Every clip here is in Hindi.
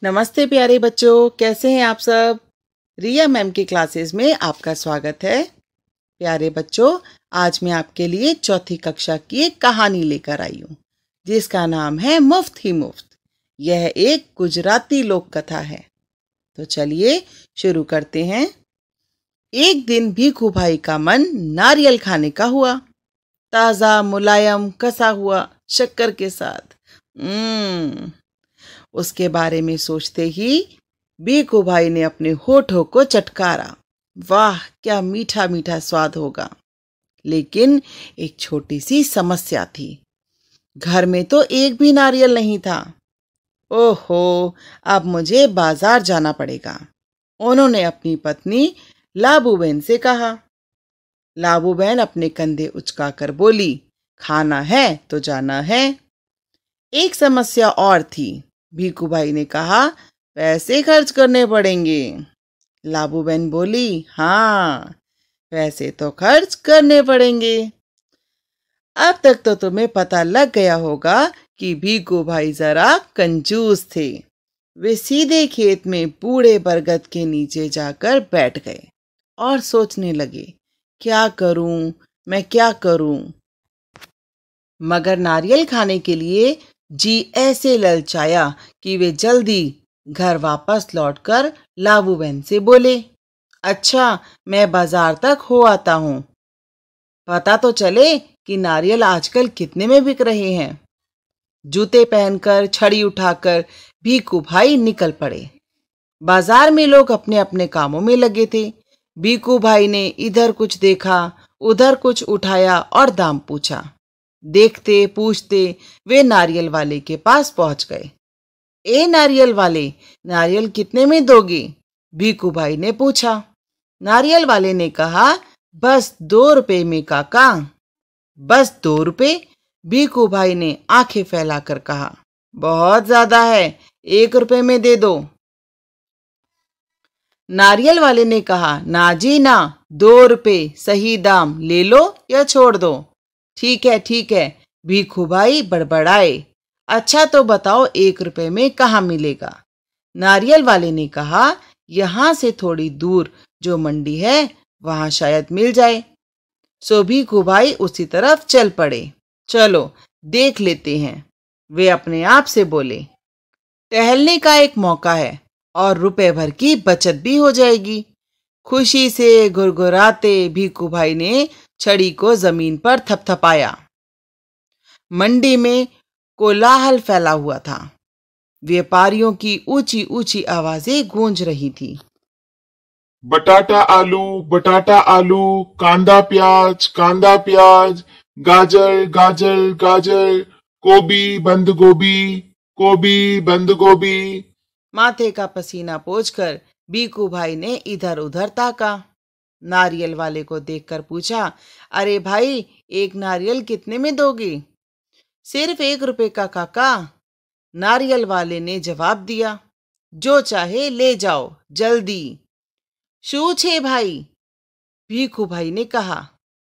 नमस्ते प्यारे बच्चों, कैसे हैं आप सब। रिया मैम की क्लासेस में आपका स्वागत है। प्यारे बच्चों, आज मैं आपके लिए चौथी कक्षा की एक कहानी लेकर आई हूँ जिसका नाम है मुफ्त ही मुफ्त। यह एक गुजराती लोक कथा है। तो चलिए शुरू करते हैं। एक दिन भीखू भाई का मन नारियल खाने का हुआ, ताज़ा मुलायम कसा हुआ शक्कर के साथ। उसके बारे में सोचते ही भीखू भाई ने अपने होठों को चटकारा। वाह, क्या मीठा मीठा स्वाद होगा। लेकिन एक छोटी सी समस्या थी। घर में तो एक भी नारियल नहीं था। ओहो, अब मुझे बाजार जाना पड़ेगा। उन्होंने अपनी पत्नी लाबूबेन से कहा। लाबूबेन अपने कंधे उचकाकर बोली, खाना है तो जाना है। एक समस्या और थी। भीखू भाई ने कहा, पैसे खर्च करने पड़ेंगे। लाबूबेन बोली, हाँ, पैसे तो खर्च करने पड़ेंगे। अब तक तो तुम्हें पता लग गया होगा कि भीखू भाई जरा कंजूस थे। वे सीधे खेत में बूढ़े बरगद के नीचे जाकर बैठ गए और सोचने लगे, क्या करूं, मैं क्या करूं। मगर नारियल खाने के लिए जी ऐसे ललचाया कि वे जल्दी घर वापस लौटकर लाबूबेन से बोले, अच्छा, मैं बाजार तक हो आता हूँ। पता तो चले कि नारियल आजकल कितने में बिक रहे हैं। जूते पहनकर छड़ी उठाकर भीखू भाई निकल पड़े। बाजार में लोग अपने अपने कामों में लगे थे। भीखू भाई ने इधर कुछ देखा, उधर कुछ उठाया और दाम पूछा। देखते पूछते वे नारियल वाले के पास पहुंच गए। ए नारियल वाले, नारियल कितने में दोगे? भीखू भाई ने पूछा। नारियल वाले ने कहा, बस 2 रुपए में काका। बस 2 रुपए? भीखू भाई ने आंखें फैलाकर कहा, बहुत ज्यादा है, 1 रुपए में दे दो। नारियल वाले ने कहा, ना जी ना, 2 रुपए सही दाम, ले लो या छोड़ दो। ठीक है, भीखू भाई बड़बड़ाए। अच्छा तो बताओ 1 रुपए में कहाँ मिलेगा? नारियल वाले ने कहा, यहाँ से थोड़ी दूर जो मंडी है वहां शायद मिल जाए। सो भीखू भाई उसी तरफ चल पड़े। चलो देख लेते हैं, वे अपने आप से बोले। टहलने का एक मौका है और रुपए भर की बचत भी हो जाएगी। खुशी से गुरगुराते भीखू भाई ने छड़ी को जमीन पर थपथपाया। मंडी में कोलाहल फैला हुआ था। व्यापारियों की ऊंची ऊंची आवाजें गूंज रही थी। बटाटा आलू, कांदा प्याज, गाजर गाजर, गोभी बंद गोभी। माथे का पसीना पोंछकर भीखू भाई ने इधर उधर ताका। नारियल वाले को देखकर पूछा, अरे भाई, एक नारियल कितने में दोगे? सिर्फ 1 रुपए का काका। नारियल वाले ने जवाब दिया, जो चाहे ले जाओ, जल्दी। शू छे भाई? भीखू भाई ने कहा,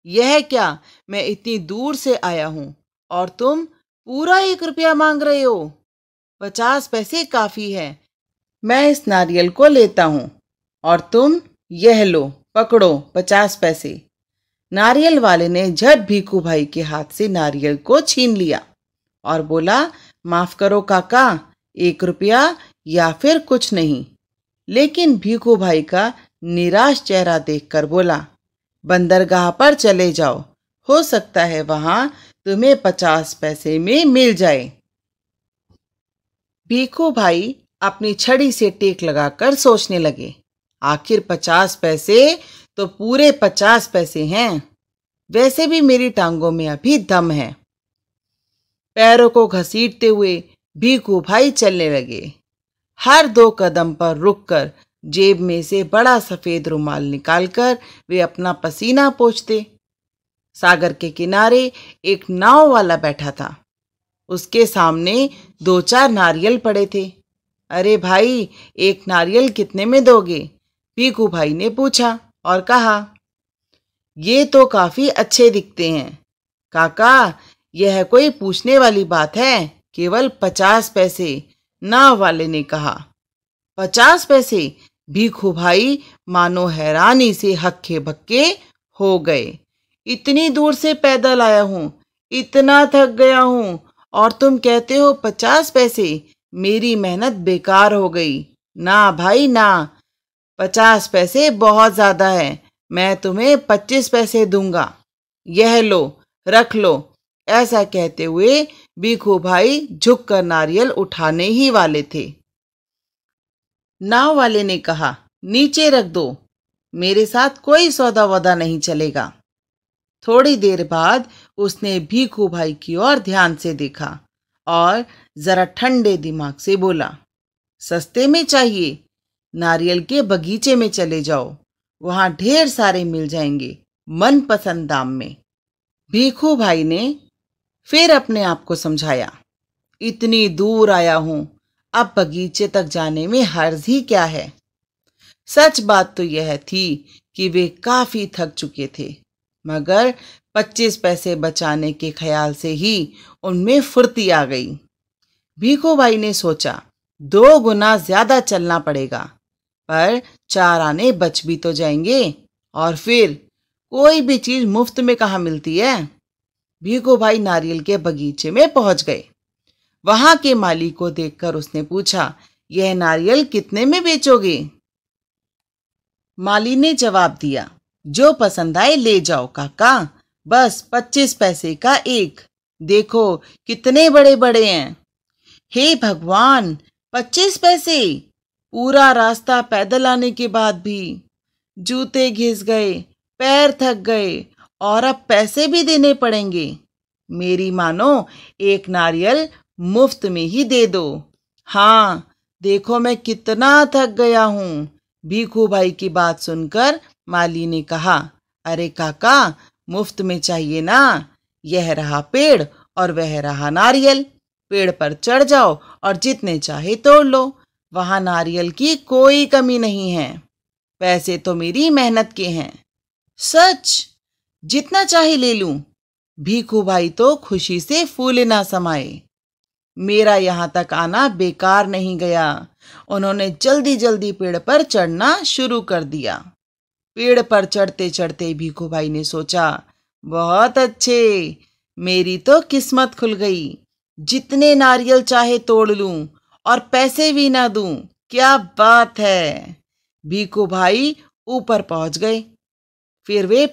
यह क्या, मैं इतनी दूर से आया हूं और तुम पूरा 1 रुपया मांग रहे हो? 50 पैसे काफी है, मैं इस नारियल को लेता हूं और तुम यह लो, पकड़ो 50 पैसे। नारियल वाले ने झट भीखू भाई के हाथ से नारियल को छीन लिया और बोला, माफ करो काका, 1 रुपया या फिर कुछ नहीं। लेकिन भीखू भाई का निराश चेहरा देखकर बोला, बंदरगाह पर चले जाओ, हो सकता है वहां तुम्हें 50 पैसे में मिल जाए। भीखू भाई अपनी छड़ी से टेक लगाकर सोचने लगे, आखिर 50 पैसे तो पूरे 50 पैसे हैं। वैसे भी मेरी टांगों में अभी दम है। पैरों को घसीटते हुए भीखू भाई चलने लगे। हर 2 कदम पर रुककर जेब में से बड़ा सफेद रुमाल निकालकर वे अपना पसीना पोंछते। सागर के किनारे एक नाव वाला बैठा था। उसके सामने 2-4 नारियल पड़े थे। अरे भाई, एक नारियल कितने में दोगे? भीखू भाई ने पूछा और कहा, ये तो काफी अच्छे दिखते हैं काका, यह कोई पूछने वाली बात है, केवल 50 पैसे। नाव वाले ने कहा, 50 पैसे? भीखू भाई मानो हैरानी से हक्के बक्के हो गए। इतनी दूर से पैदल आया हूं, इतना थक गया हूं, और तुम कहते हो 50 पैसे? मेरी मेहनत बेकार हो गई। ना भाई ना, 50 पैसे बहुत ज्यादा है। मैं तुम्हें 25 पैसे दूंगा। यह लो, रख लो। ऐसा कहते हुए भीखू भाई झुककर नारियल उठाने ही वाले थे। नाव वाले ने कहा, नीचे रख दो, मेरे साथ कोई सौदा वौदा नहीं चलेगा। थोड़ी देर बाद उसने भीखू भाई की ओर ध्यान से देखा और जरा ठंडे दिमाग से बोला, सस्ते में चाहिए? नारियल के बगीचे में चले जाओ, वहां ढेर सारे मिल जाएंगे मनपसंद दाम में। भीखू भाई ने फिर अपने आप को समझाया, इतनी दूर आया हूं, अब बगीचे तक जाने में हर्ज ही क्या है। सच बात तो यह थी कि वे काफी थक चुके थे, मगर 25 पैसे बचाने के ख्याल से ही उनमें फुर्ती आ गई। भीखू भाई ने सोचा, 2 गुना ज्यादा चलना पड़ेगा, पर 4 आने बच भी तो जाएंगे, और फिर कोई भी चीज मुफ्त में कहाँ मिलती है। भीखू भाई नारियल के बगीचे में पहुंच गए। वहां के माली को देखकर उसने पूछा, यह नारियल कितने में बेचोगे? माली ने जवाब दिया, जो पसंद आए ले जाओ काका, बस 25 पैसे का एक। देखो कितने बड़े बड़े हैं। हे भगवान, 25 पैसे? पूरा रास्ता पैदल आने के बाद भी। जूते घिस गए, पैर थक गए, और अब पैसे भी देने पड़ेंगे। मेरी मानो एक नारियल मुफ्त में ही दे दो। हाँ, देखो मैं कितना थक गया हूं। भीखू भाई की बात सुनकर माली ने कहा, अरे काका, मुफ्त में चाहिए ना। यह रहा पेड़ और वह रहा नारियल। पेड़ पर चढ़ जाओ और जितने चाहे तोड़ लो, वहां नारियल की कोई कमी नहीं है। पैसे तो मेरी मेहनत के हैं। सच? जितना चाहे ले लूं। भीखू भाई तो खुशी से फूले ना समाये। मेरा यहां तक आना बेकार नहीं गया। उन्होंने जल्दी जल्दी पेड़ पर चढ़ना शुरू कर दिया। पेड़ पर चढ़ते चढ़ते भीखू भाई ने सोचा, बहुत अच्छे, मेरी तो किस्मत खुल गई। जितने नारियल चाहे तोड़ लूं और पैसे भी ना दूं। क्या बात है। भीखू भाई ऊपर पहुंच गए। फिर वे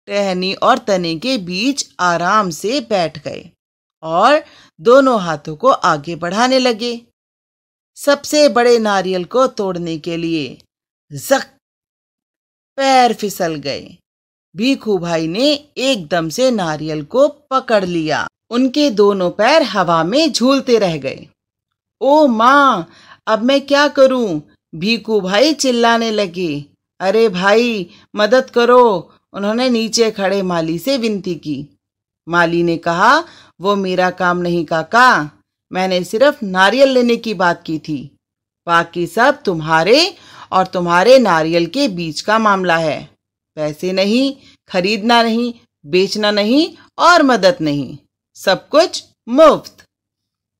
टहनी और तने के बीच आराम से बैठ गए और दोनों हाथों को आगे बढ़ाने लगे। सबसे बड़े नारियल को तोड़ने के लिए जक, पैर फिसल गए। भीखू भाई ने एकदम से नारियल को पकड़ लिया। उनके दोनों पैर हवा में झूलते रह गए। ओ माँ, अब मैं क्या करूं? भीखू भाई चिल्लाने लगे। अरे भाई, मदद करो। उन्होंने नीचे खड़े माली से विनती की। माली ने कहा, वो मेरा काम नहीं काका, मैंने सिर्फ नारियल लेने की बात की थी। बाकी सब तुम्हारे और तुम्हारे नारियल के बीच का मामला है। पैसे नहीं, खरीदना नहीं, बेचना नहीं और मदद नहीं, सब कुछ मुफ्त।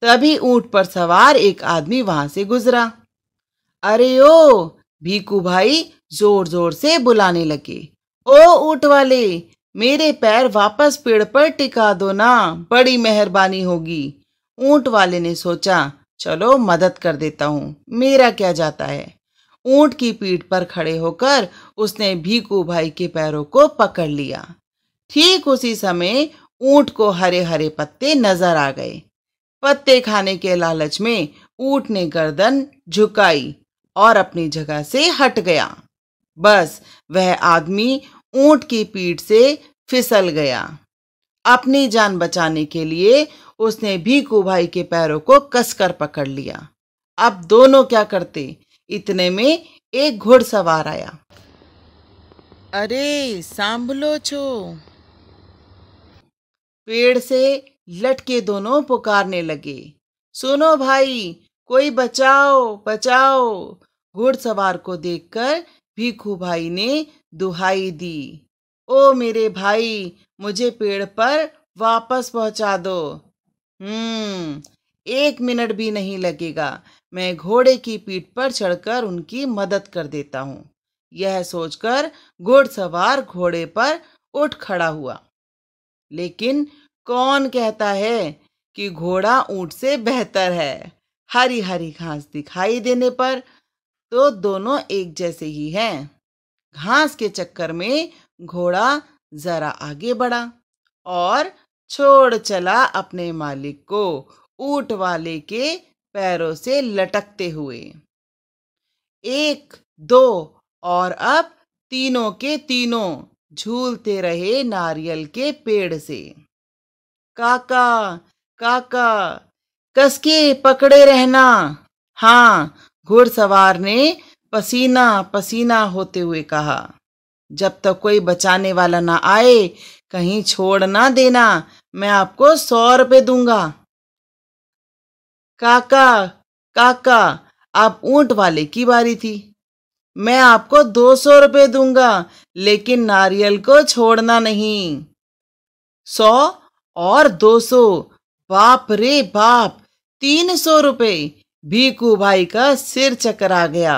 तभी ऊंट पर सवार एक आदमी वहां से गुजरा। अरे ओ, भीखू भाई जोर जोर से बुलाने लगे। ओ ऊंट वाले, मेरे पैर वापस पेड़ पर टिका दो ना, बड़ी मेहरबानी होगी। ऊंट वाले ने सोचा, चलो मदद कर देता हूं, मेरा क्या जाता है। ऊंट की पीठ पर खड़े होकर उसने भीखू भाई के पैरों को पकड़ लिया। ठीक उसी समय ऊंट को हरे हरे पत्ते नजर आ गए। पत्ते खाने के लालच में ऊंट ने गर्दन झुकाई और अपनी जगह से हट गया। बस वह आदमी ऊंट की पीठ से फिसल गया। अपनी जान बचाने के लिए उसने भीखू भाई के पैरों को कसकर पकड़ लिया। अब दोनों क्या करते, इतने में एक घुड़सवार आया। अरे सांभलो छो। पेड़ से लटके दोनों पुकारने लगे, सुनो भाई, कोई बचाओ बचाओ। घुड़सवार को देखकर भीखू भाई ने दुहाई दी, ओ मेरे भाई, मुझे पेड़ पर वापस पहुंचा दो। 1 मिनट भी नहीं लगेगा। मैं घोड़े की पीठ पर चढ़कर उनकी मदद कर देता हूँ। यह सोचकर घुड़सवार घोड़े पर उठ खड़ा हुआ। लेकिन कौन कहता है कि घोड़ा ऊंट से बेहतर है? हरी हरी घास दिखाई देने पर तो दोनों एक जैसे ही हैं। घास के चक्कर में घोड़ा जरा आगे बढ़ा और छोड़ चला अपने मालिक को ऊंट वाले के पैरों से लटकते हुए। 1, 2 और अब तीनों के तीनों झूलते रहे नारियल के पेड़ से। काका काका, कसके पकड़े रहना। हाँ, घुड़सवार ने पसीना पसीना होते हुए कहा। जब तक कोई बचाने वाला ना आए कहीं छोड़ ना देना, मैं आपको 100 रुपए दूंगा। काका काका, अब ऊंट वाले की बारी थी। मैं आपको 200 रुपए दूंगा, लेकिन नारियल को छोड़ना नहीं। 100 और 200, बाप रे बाप, 300 रुपए। भीखू भाई का सिर चकरा गया।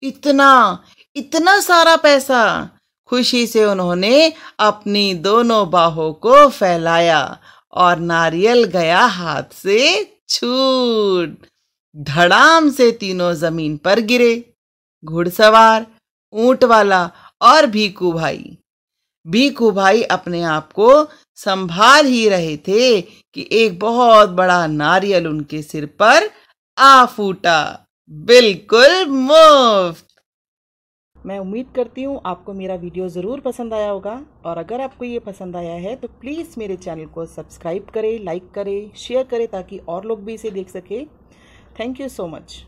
इतना इतना सारा पैसा! खुशी से उन्होंने अपनी दोनों बाहों को फैलाया और नारियल गया हाथ से छूट। धड़ाम से तीनों जमीन पर गिरे। घुड़सवार, ऊंट वाला और भीखू भाई। भीखू भाई अपने आप को संभाल ही रहे थे कि एक बहुत बड़ा नारियल उनके सिर पर आ फूटा, बिल्कुल मुफ्त। मैं उम्मीद करती हूँ आपको मेरा वीडियो ज़रूर पसंद आया होगा, और अगर आपको ये पसंद आया है तो प्लीज़ मेरे चैनल को सब्सक्राइब करें, लाइक करें, शेयर करें ताकि और लोग भी इसे देख सकें। Thank you so much.